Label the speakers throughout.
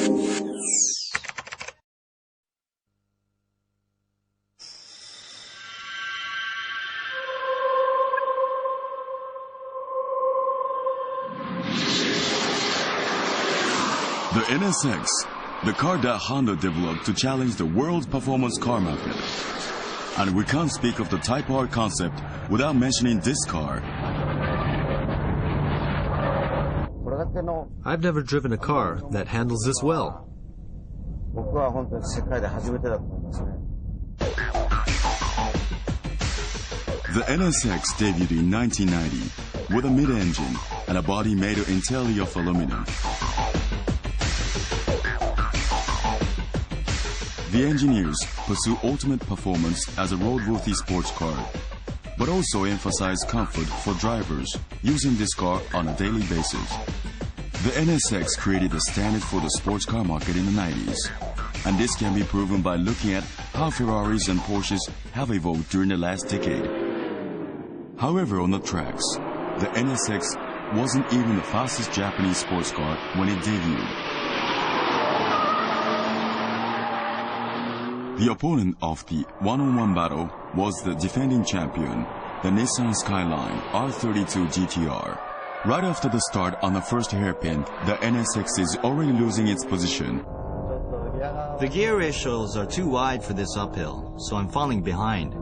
Speaker 1: The NSX, the car that Honda developed to challenge the world's performance car market. And we can't speak of the Type R concept without mentioning this car.
Speaker 2: I've never driven a car that handles this well.
Speaker 1: The NSX debuted in 1990 with a mid-engine and a body made entirely of aluminum. The engineers pursue ultimate performance as a roadworthy sports car, but also emphasize comfort for drivers using this car on a daily basis. The NSX created a standard for the sports car market in the 90s, and this can be proven by looking at how Ferraris and Porsches have evolved during the last decade. However, on the tracks, the NSX wasn't even the fastest Japanese sports car when it debuted. The opponent of the one-on-one battle was the defending champion, the Nissan Skyline R32 GTR. Right after the start on the first hairpin, the NSX is already losing its position.
Speaker 3: The gear ratios are too wide for this uphill, so I'm falling behind.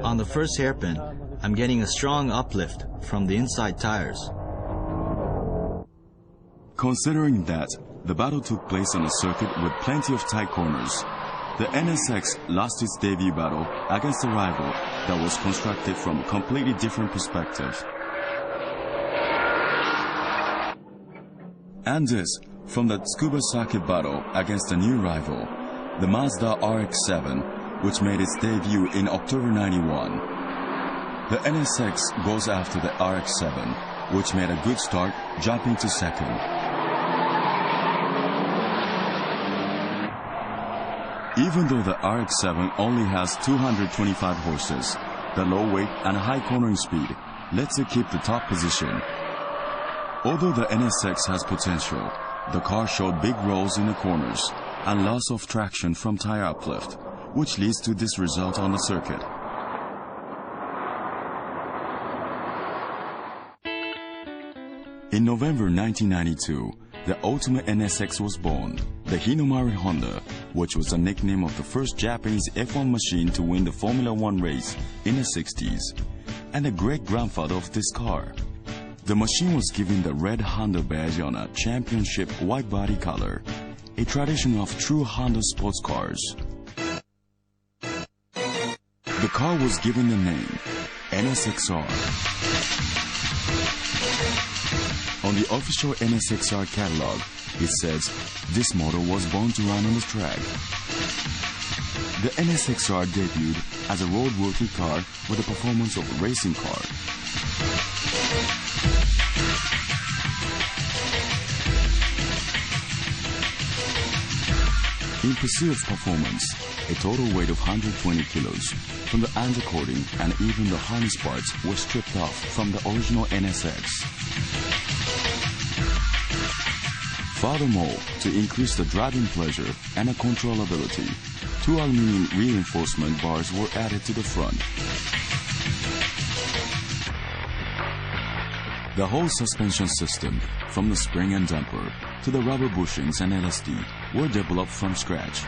Speaker 3: On the first hairpin, I'm getting a strong uplift from the inside tires.
Speaker 1: Considering that the battle took place on a circuit with plenty of tight corners, the NSX lost its debut battle against a rival that was constructed from a completely different perspective. And this from the Tsukuba circuit battle against a new rival, the Mazda RX-7, which made its debut in October 91. The NSX goes after the RX-7, which made a good start, jumping to second. Even though the RX-7 only has 225 horses, the low weight and high cornering speed lets it keep the top position. Although the NSX has potential, the car showed big rolls in the corners and loss of traction from tire uplift, which leads to this result on the circuit. In November 1992, the ultimate NSX was born, the Hinomari Honda, which was a nickname of the first Japanese F1 machine to win the Formula One race in the 60s, and the great-grandfather of this car. The machine was given the red Honda badge on a championship white body color, a tradition of true Honda sports cars. The car was given the name NSXR. On the official NSXR catalog, it says this model was born to run on the track. The NSXR debuted as a roadworthy car with the performance of a racing car. In pursuit of performance, a total weight of 120 kilos from the undercoating and even the harness parts were stripped off from the original NSX. Furthermore, to increase the driving pleasure and the controllability, 2 aluminum reinforcement bars were added to the front. The whole suspension system, from the spring and damper to the rubber bushings and LSD, were developed from scratch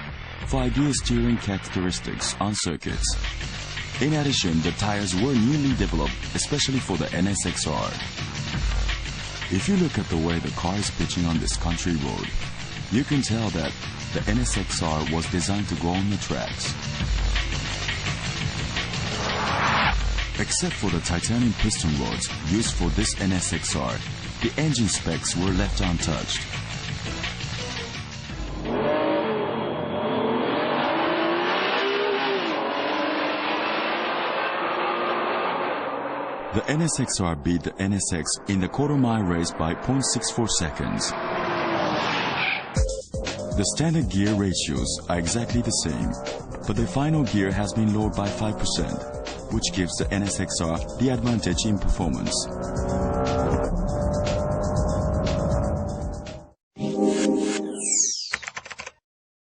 Speaker 1: for ideal steering characteristics on circuits. In addition, the tires were newly developed especially for the NSXR. If you look at the way the car is pitching on this country road, you can tell that the NSXR was designed to go on the tracks. Except for the titanium piston rods used for this NSXR, the engine specs were left untouched. The NSXR beat the NSX in the quarter-mile race by 0.64 seconds. The standard gear ratios are exactly the same. but the final gear has been lowered by 5%, which gives the NSXR the advantage in performance.